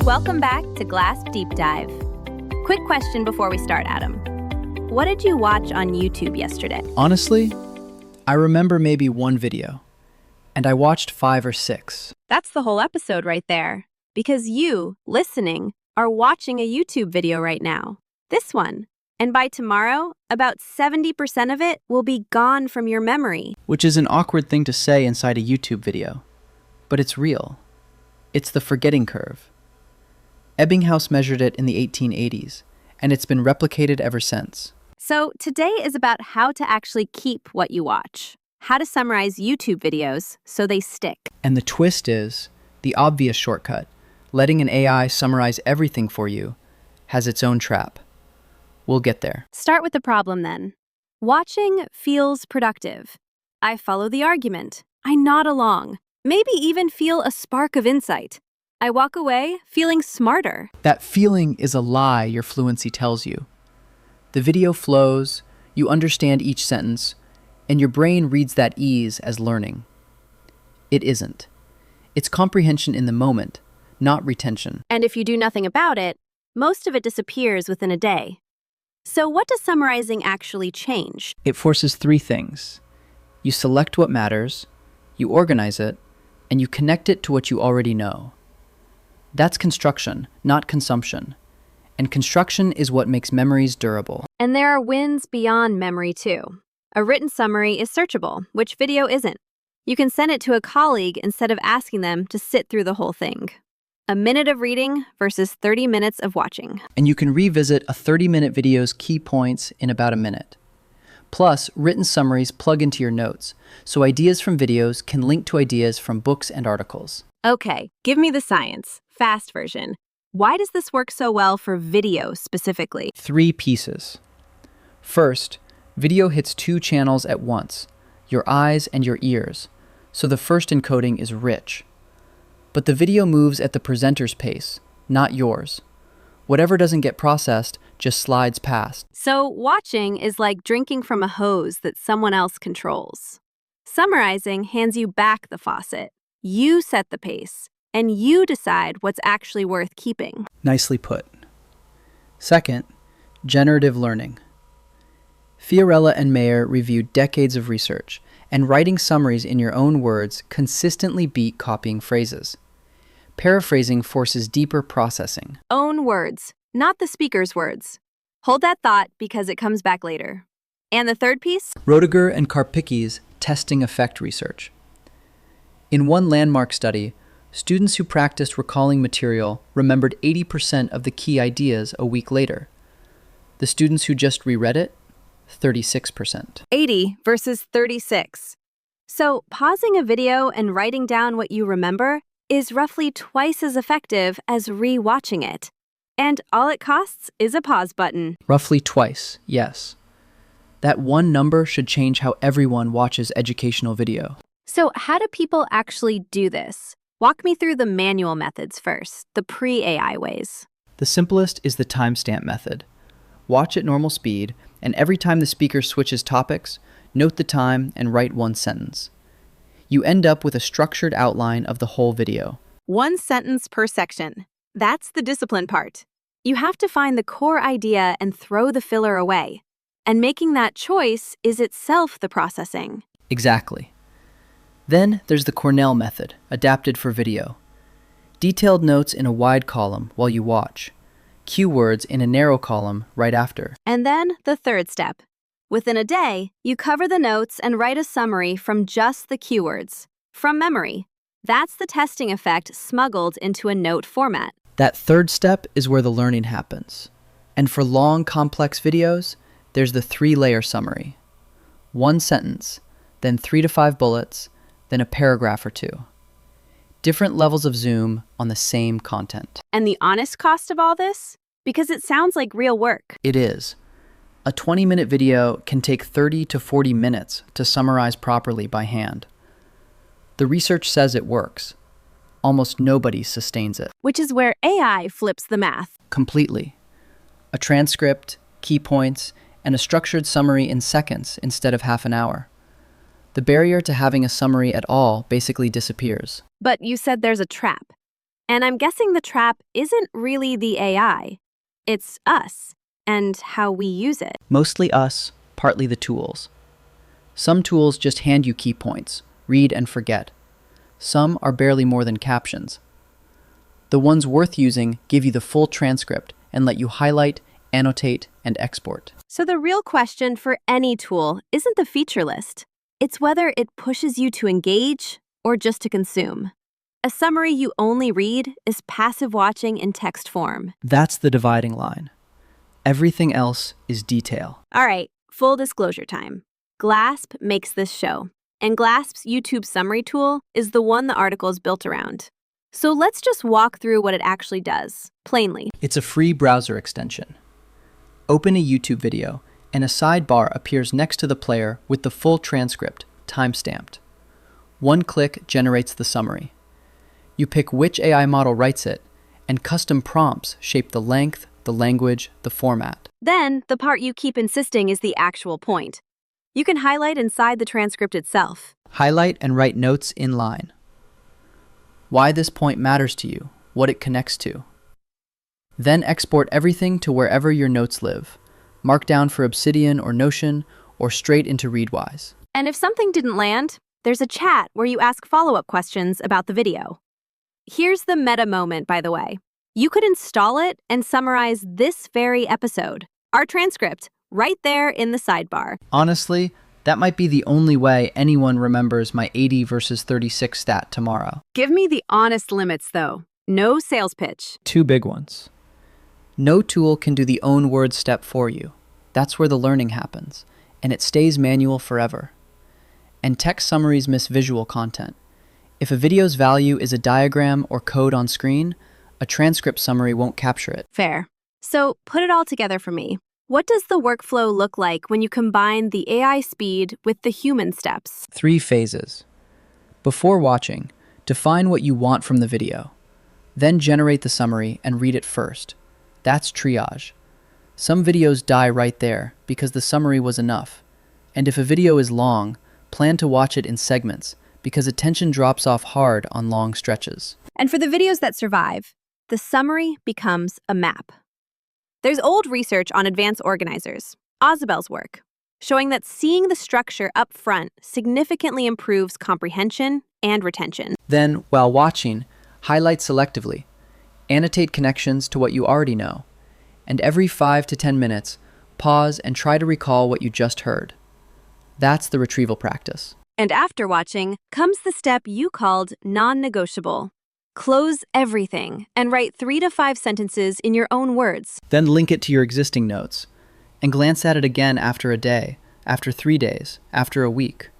Welcome back to Glasp Deep Dive. Quick question before we start, Adam. What did you watch on YouTube yesterday? Honestly, I remember maybe one video, and I watched 5 or 6. That's the whole episode right there. Because you, listening, are watching a YouTube video right now. This one. And by tomorrow, about 70% of it will be gone from your memory. Which is an awkward thing to say inside a YouTube video. But it's real. It's the forgetting curve. Ebbinghaus measured it in the 1880s, and it's been replicated ever since. So today is about how to actually keep what you watch. How to summarize YouTube videos so they stick. And the twist is, the obvious shortcut, letting an AI summarize everything for you, has its own trap. We'll get there. Start with the problem then. Watching feels productive. I follow the argument. I nod along. Maybe even feel a spark of insight. I walk away feeling smarter. That feeling is a lie your fluency tells you. The video flows, you understand each sentence, and your brain reads that ease as learning. It isn't. It's comprehension in the moment, not retention. And if you do nothing about it, most of it disappears within a day. So what does summarizing actually change? It forces 3 things. You select what matters, you organize it, and you connect it to what you already know. That's construction, not consumption. And construction is what makes memories durable. And there are wins beyond memory too. A written summary is searchable, which video isn't. You can send it to a colleague instead of asking them to sit through the whole thing. A minute of reading versus 30 minutes of watching. And you can revisit a 30-minute video's key points in about a minute. Plus, written summaries plug into your notes, so ideas from videos can link to ideas from books and articles. Okay, give me the science. Fast version. Why does this work so well for video specifically? 3 pieces. First, video hits 2 channels at once, your eyes and your ears, so the first encoding is rich. But the video moves at the presenter's pace, not yours. Whatever doesn't get processed just slides past. So watching is like drinking from a hose that someone else controls. Summarizing hands you back the faucet. You set the pace, and you decide what's actually worth keeping. Nicely put. Second, generative learning. Fiorella and Mayer reviewed decades of research, and writing summaries in your own words consistently beat copying phrases. Paraphrasing forces deeper processing. Own words, not the speaker's words. Hold that thought because it comes back later. And the third piece? Roediger and Karpicke's testing effect research. In one landmark study, students who practiced recalling material remembered 80% of the key ideas a week later. The students who just reread it, 36%. 80 versus 36. So pausing a video and writing down what you remember is roughly twice as effective as re-watching it. And all it costs is a pause button. Roughly twice, yes. That one number should change how everyone watches educational video. So how do people actually do this? Walk me through the manual methods first, the pre-AI ways. The simplest is the timestamp method. Watch at normal speed, and every time the speaker switches topics, note the time and write one sentence. You end up with a structured outline of the whole video. One sentence per section. That's the discipline part. You have to find the core idea and throw the filler away. And making that choice is itself the processing. Exactly. Then there's the Cornell method, adapted for video. Detailed notes in a wide column while you watch. Cue words in a narrow column right after. And then the third step. Within a day, you cover the notes and write a summary from just the keywords, from memory. That's the testing effect smuggled into a note format. That third step is where the learning happens. And for long, complex videos, there's the 3-layer summary. 1 sentence, then 3 to 5 bullets, then a paragraph or 2. Different levels of zoom on the same content. And the honest cost of all this? Because it sounds like real work. It is. A 20-minute video can take 30 to 40 minutes to summarize properly by hand. The research says it works. Almost nobody sustains it. Which is where AI flips the math. Completely. A transcript, key points, and a structured summary in seconds instead of half an hour. The barrier to having a summary at all basically disappears. But you said there's a trap. And I'm guessing the trap isn't really the AI. It's us and how we use it. Mostly us, partly the tools. Some tools just hand you key points, read and forget. Some are barely more than captions. The ones worth using give you the full transcript and let you highlight, annotate, and export. So the real question for any tool isn't the feature list. It's whether it pushes you to engage or just to consume. A summary you only read is passive watching in text form. That's the dividing line. Everything else is detail. All right, full disclosure time. Glasp makes this show, and Glasp's YouTube summary tool is the one the article is built around. So let's just walk through what it actually does, plainly. It's a free browser extension. Open a YouTube video, and a sidebar appears next to the player with the full transcript, time-stamped. One click generates the summary. You pick which AI model writes it, and custom prompts shape the length, the language, the format. Then, the part you keep insisting is the actual point. You can highlight inside the transcript itself. Highlight and write notes in line. Why this point matters to you, what it connects to. Then export everything to wherever your notes live. Mark down for Obsidian or Notion, or straight into Readwise. And if something didn't land, there's a chat where you ask follow-up questions about the video. Here's the meta moment, by the way. You could install it and summarize this very episode, our transcript, right there in the sidebar. Honestly, that might be the only way anyone remembers my 80 versus 36 stat tomorrow. Give me the honest limits, though. No sales pitch. Two big ones. No tool can do the own word step for you. That's where the learning happens, and it stays manual forever. And text summaries miss visual content. If a video's value is a diagram or code on screen, a transcript summary won't capture it. Fair. So put it all together for me. What does the workflow look like when you combine the AI speed with the human steps? 3 phases. Before watching, define what you want from the video. Then generate the summary and read it first. That's triage. Some videos die right there because the summary was enough. And if a video is long, plan to watch it in segments because attention drops off hard on long stretches. And for the videos that survive, the summary becomes a map. There's old research on advanced organizers, Ozabel's work, showing that seeing the structure up front significantly improves comprehension and retention. Then, while watching, highlight selectively. Annotate connections to what you already know. And every 5 to 10 minutes, pause and try to recall what you just heard. That's the retrieval practice. And after watching comes the step you called non-negotiable. Close everything and write 3 to 5 sentences in your own words. Then link it to your existing notes, and glance at it again after a day, after 3 days, after a week.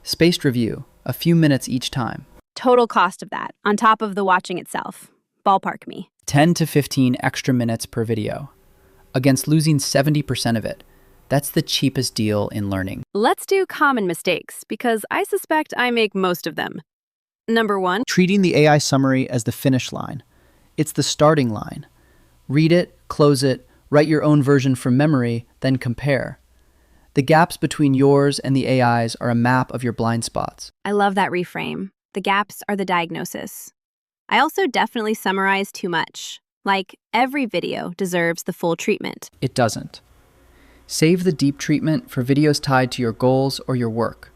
Spaced review, a few minutes each time. Total cost of that, on top of the watching itself. Ballpark me. 10 to 15 extra minutes per video, against losing 70% of it. That's the cheapest deal in learning. Let's do common mistakes, because I suspect I make most of them. Number 1. Treating the AI summary as the finish line. It's the starting line. Read it, close it, write your own version from memory, then compare. The gaps between yours and the AI's are a map of your blind spots. I love that reframe. The gaps are the diagnosis. I also definitely summarize too much. Like, every video deserves the full treatment. It doesn't. Save the deep treatment for videos tied to your goals or your work.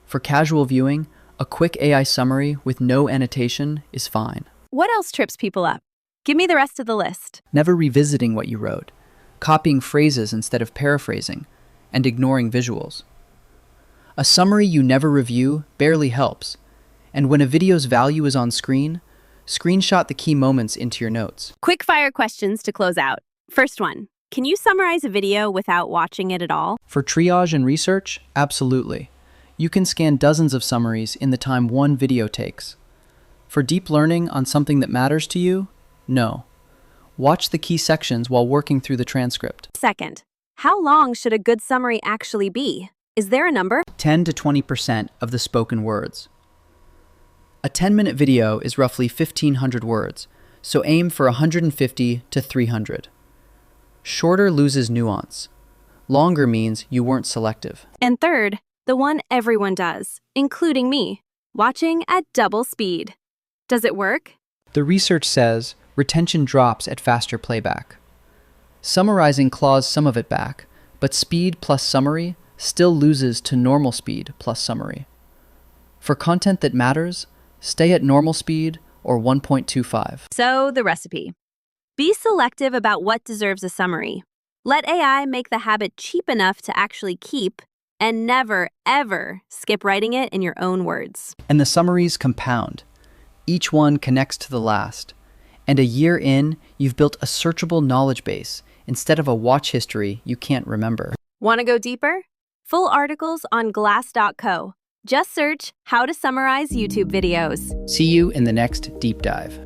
For casual viewing, a quick AI summary with no annotation is fine. What else trips people up? Give me the rest of the list. Never revisiting what you wrote, copying phrases instead of paraphrasing, and ignoring visuals. A summary you never review barely helps, and when a video's value is on screen, screenshot the key moments into your notes. Quick fire questions to close out. First one, can you summarize a video without watching it at all? For triage and research, absolutely. You can scan dozens of summaries in the time one video takes. For deep learning on something that matters to you, no. Watch the key sections while working through the transcript. Second, how long should a good summary actually be? Is there a number? 10 to 20% of the spoken words. A 10-minute video is roughly 1,500 words, so aim for 150 to 300. Shorter loses nuance. Longer means you weren't selective. And third, the one everyone does, including me, watching at double speed. Does it work? The research says retention drops at faster playback. Summarizing claws some of it back, but speed plus summary still loses to normal speed plus summary. For content that matters, stay at normal speed or 1.25. So, the recipe. Be selective about what deserves a summary. Let AI make the habit cheap enough to actually keep, and never, ever skip writing it in your own words. And the summaries compound. Each one connects to the last. And a year in, you've built a searchable knowledge base instead of a watch history you can't remember. Want to go deeper? Full articles on Glasp.co. Just search how to summarize YouTube videos. See you in the next deep dive.